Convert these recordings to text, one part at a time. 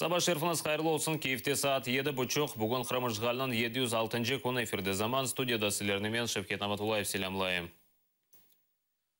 Саба шерфініз қайырлы olsun, Киевте саат 7:30 бүгін Қырымышғалының 706 күні эфирде заман студияда сілернімен Шевкет Аматулаев селямлайым.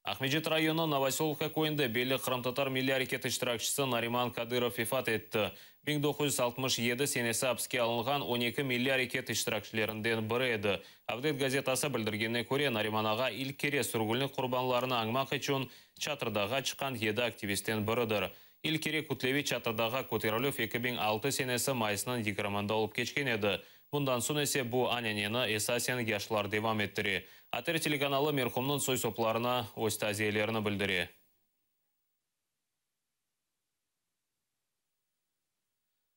Ахмеджет районы Новоселовка койында белі қырымтатар милли әрекет іштіракшысы Нариман Кадыров вефат етті. 1967 сенесі апске алынған 12 милли әрекет іштіракшылерінден бірі еді. Авдет газетасы білдіргеніне көре Нариман аға илкере сүргілік құрбанларына аңмақ үшін чатырдаға шыққан еді активистен бірідір. Илкере Кутлеви чатырдаға Көтерілів 2006 сенесі майысынан 20-мында олып кечкен еді. Bundan so'n ise bu ananeni esasen yaşlar devam ettiri. Атер телеканалы мерхумның сой сопларына өз тазиелеріні білдіре.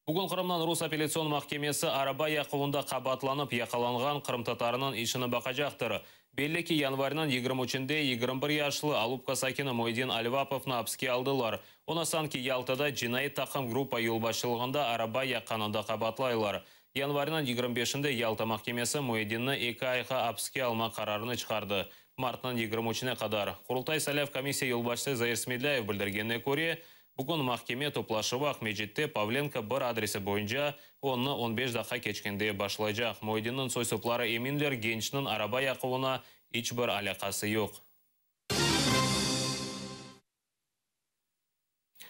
Бүгін Қырымнан Рус апелляцион махкемесі араба яқылында қабатланып яқаланған Қырым татарының ішіні бақажақтыр. Белі ки январынан 23-нде 21 яшлы Алупка Сакина Мойдин Альваповны апске алдылар. Онасан ки Ялтада жинайы тақым группа юлбашылығында араба яққанында қабатлайлар. Январынан 25-нде Ялта махкемесі Мойдинні 2 айға апске алма қарарыны шығарды. Мартынан 23-не қадар. Құрылтай Салев комиссия юлбашысы Заир Смедляев білдіргеніне көре, бүгін махкеме топлашығы Ахмеджетте Павленко бір адресі бойынша 10-15 даққа кечкенде башлайжақ. Мойдиннің сойсоплары емінлер геншінің араба яқуына ешбір алақасы yok.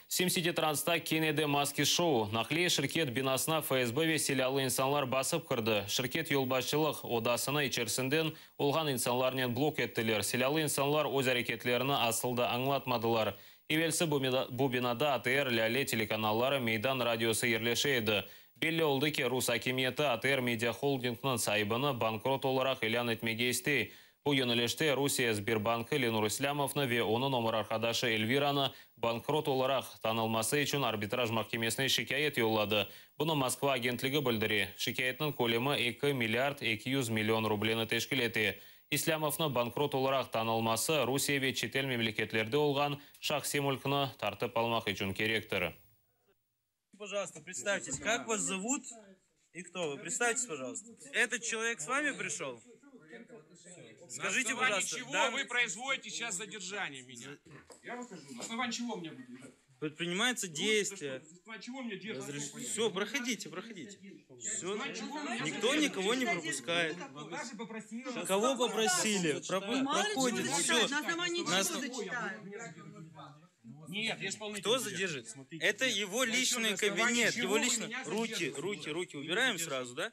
Симсити Транста Кенеде маски шоу. Нақле шirket бинасына ФСБ веселялы инсанлар басып кірді. Шirket yolbaşçылық одасына içerisinden olған инсанларнен блок еттілер. Селялы инсанлар өз әрекетлеріні асылды аңлатмадылар. Евелсі бұл бинада АТР Ляле телеканаллары Мейдан радиосы ерлеше еді. Белі олды ке Рус акиметі АТР медиахолдингінің сайбыны банкрот оларақ илян етмеге істей. Bu yönelişte Rusya Sberbankı Lenur Islamov'ны ve onun omar arkadaşı Elvira'ны bankrot olarak tanılması için arbitraj mahkemesine şikayet yolladı. Bunu Moskva agentligi bildirdi. Şikayetin kolemi 2 milyard 200 milyon rubleni teşkil etti. İslamov'ны bankrot olarak tanılması Rusya ve çetel memleketlerde olgan şahsi mülkünü tartıp almak için gerektir. Пожалуйста, представьтесь, как вас зовут и кто вы? Представьтесь, пожалуйста. Этот человек с вами пришел? Скажите, на основании пожалуйста, чего да? вы производите сейчас задержание меня? Я вам скажу, на основании чего меня будет держать? Предпринимается действие. На основании чего меня держат? Все, проходите. Все. Никто никого не пропускает. Кого попросили? Проходит. Все. Нет, я исполнитель. Кто задержит? Это его личный кабинет. Его личный. Руки убираем сразу, да?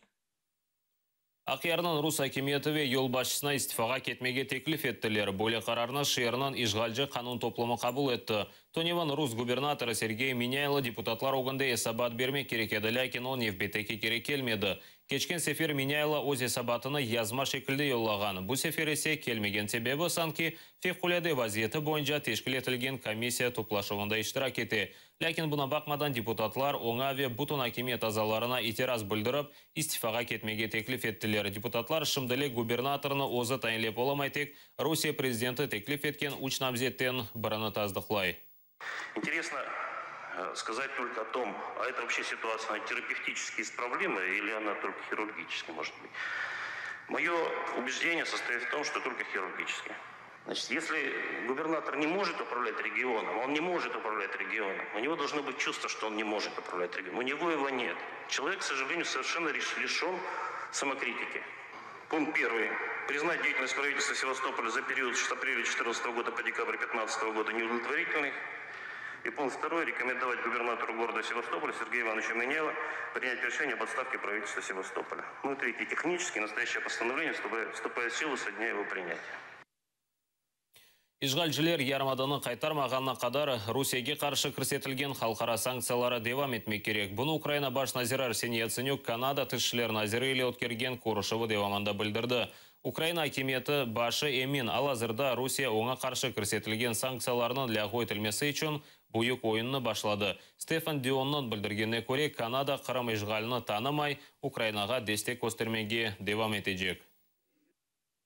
Ақиярынан Рус акиметі ве yolbaşçısına istifaға кетмеге теклиф еттілер. Бөле қарарына шиырынан ишғалжы қанун топлымы қабыл етті. Тоневан Рус губернаторы Сергей Миняйлы депутатлар оғында есабат бермек керек еді, ләкин он евбетеке керек келмеді. Кечкен сефер Миняйлы өз есабатыны язма шекілді йоллаған. Бұл сефер есе келмеген себебі санки февқұляды вазиеті бойынша тешкіл етілген комиссия топлашығында иштирак еті. Ләкин бұна бақмадан депутатлар оңа ве бұтын акимет азаларына итераз бүлдіріп, истифаға кетмеге теклиф еттілер. Депутатлар шымдылы губернаторыны озы тайынлеп оламайтек, Русия президенті теклиф еткен уч намзеттен біріні таздықлай. Интересно сказать только о том, а это вообще ситуация терапевтически исправлима или она только хирургически может быть. Мое убеждение состоит в том, что только хирургически. Значит, если губернатор не может управлять регионом, он не может управлять регионом, у него должно быть чувство, что он не может управлять регионом. У него его нет. Человек, к сожалению, совершенно лишен самокритики. Пункт 1. Признать деятельность правительства Севастополя за период с апреля 2014 года по декабрь 2015 года неудовлетворительной. И пункт 2. Рекомендовать губернатору города Севастополя Сергею Ивановичу Миняйло принять решение об отставке правительства Севастополя. Ну и 3. Технически настоящее постановление вступает в силу со дня его принятия. Ишғалжылер ярмаданы қайтармағанына қадар Русияге қаршы кірсетілген халқара санкциялары девам етмек керек. Бұны Украина баш назиры Арсений Яценюк Канада тышшылер назиры еле өткерген Курышевы деваманда білдірді. Украина акиметі башы емин, ал азырда Русия оңа қаршы кірсетілген санкцияларының ләғу етілмесі үшін бұйық ойынны башлады. Стефан Дионның білдіргеніне көре Канада Қырым ишғалыны танымай Украинаға дестек көстермеге девам етежек.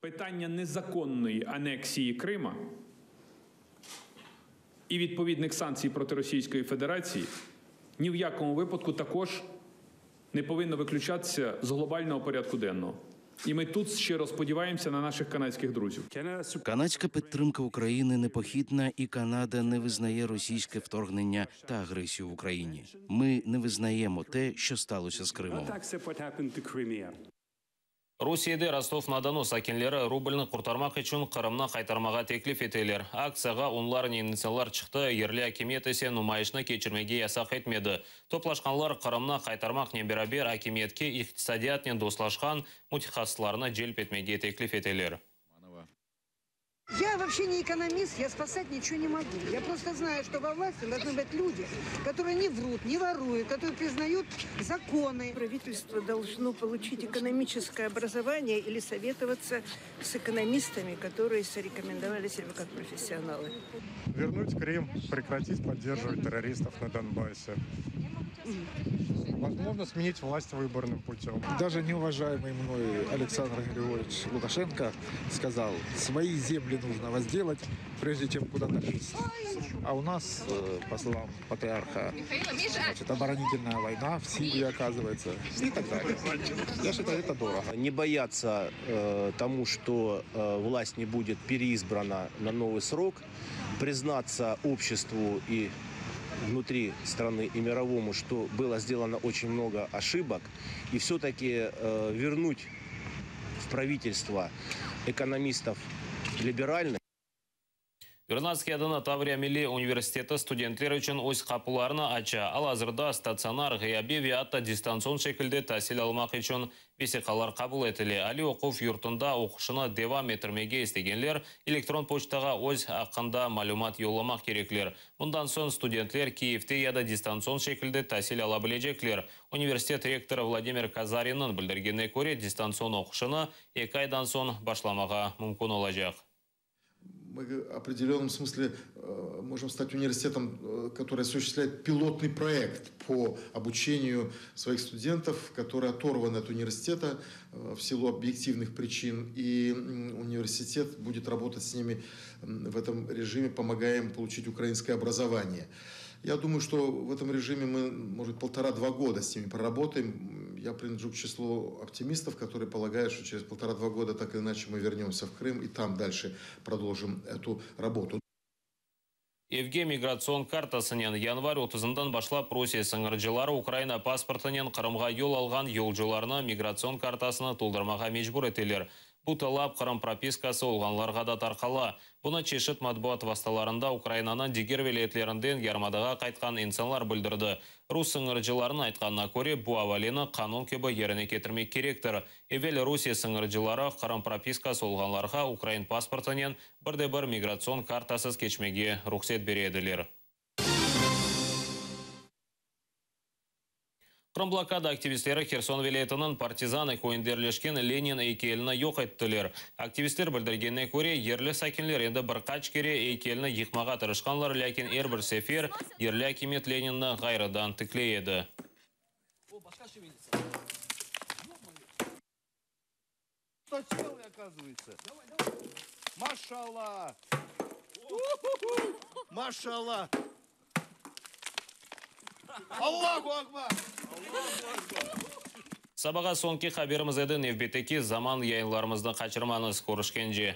Питання незаконної анексії Крима і відповідних санкцій проти Російської Федерації ні в якому випадку також не повинно виключатися з глобального порядку денного. І ми тут щиро сподіваємося на наших канадських друзів. Канадська підтримка України непохитна, і Канада не визнає російське вторгнення та агресію в Україні. Ми не визнаємо те, що сталося з Кримом. Русияда Ростов-на-Дону сакинлері рубльні құртармақ үшін Қырымны қайтармаға теклиф етелер. Акцияға онлар инициялар шықты, ерлі акимет есе нумайышны кечірмеге ясақ етмеді. Топлашқанлар Қырымны қайтармақ не берабер акиметке иқтисадият не дослашқан мутихасыларына желп етмеге теклиф етелер. Я вообще не экономист, я спасать ничего не могу. Я просто знаю, что во власти должны быть люди, которые не врут, не воруют, которые признают законы. Правительство должно получить экономическое образование или советоваться с экономистами, которые зарекомендовали себя как профессионалы. Вернуть Крым, прекратить поддерживать террористов на Донбассе. Возможно, сменить власть выборным путем. Даже неуважаемый мной Александр Григорьевич Лукашенко сказал, свои земли нужно возделать, прежде чем куда-то лезть. А у нас, по словам патриарха, значит, оборонительная война в Сирии, оказывается, и так далее. Я считаю, это дорого. Не бояться тому, что власть не будет переизбрана на новый срок, признаться обществу и внутри страны и мировому, что было сделано очень много ошибок, и все-таки вернуть в правительство экономистов либеральных. Вернадский адына Таврия Милли университеті студенттер үшін өз қапыларына ача, ал азырда стационар ғияби виатта дистанцион шекілде тәсіл алмақ үшін бесеқалар қабыл етілі. Али оқув юртында оқушыны девам етірмеге істегенлер электрон почтаға өз ақында малюмат йоламақ кереклер. Мұндан соң студентлер Киевте яда дистанцион шекілде тәсіл ала білежеклер. Университет ректоры Владимир Казаринның білдіргеніне көре дистанцион оқушыны 2 айдан соң башламаға мүмкін олажақ. Мы в определенном смысле можем стать университетом, который осуществляет пилотный проект по обучению своих студентов, которые оторваны от университета в силу объективных причин. И университет будет работать с ними в этом режиме, помогая им получить украинское образование. Я думаю, что в этом режиме мы, может, 1,5-2 года с ними проработаем. Я принадлежу к числу оптимистов, которые полагают, что через 1,5-2 года так или иначе мы вернемся в Крым и там дальше продолжим эту работу. Евге миграцион картасынен январь 30-дан башлап Россия сыңыржылары Украина паспортынен Қырымға ел алған елжыларына миграцион картасыны толдырмаға мejbur етелер. Бұл талап Қырым пропискасы олғанларға да тарқала. Бұны чешіт матбуат васталарында Украинанан дегер велетлерінден ярмадаға қайтқан инсанлар білдірді. Рус сыңыржыларын айтқанына көре, бұл авалені қанун кебі еріне кетірмек керектір. Евел Россия сыңыржылары Қырым пропискасы олғанларға Украин паспортынен бірде-бір миграцион картасыз кечмеге рұқсет береділер. Қырым блокада активистері Херсон велетінің партизаны көйіндерлешкен Ленин эйкеліні йоқ еттілер. Активистер білдіргеніне көре, ерлі сакинлер енді бір қач кере эйкеліні йықмаға тырышқанлар, ләкин әрбір сефер ерлі акимет Ленинні ғайрыдан тіклейеді. Машалла! Машалла! Аллаху акбар! Сабаға сонки қаберіміз еді невбетеки заман яйынларымызды қачырманыз көрішкенже.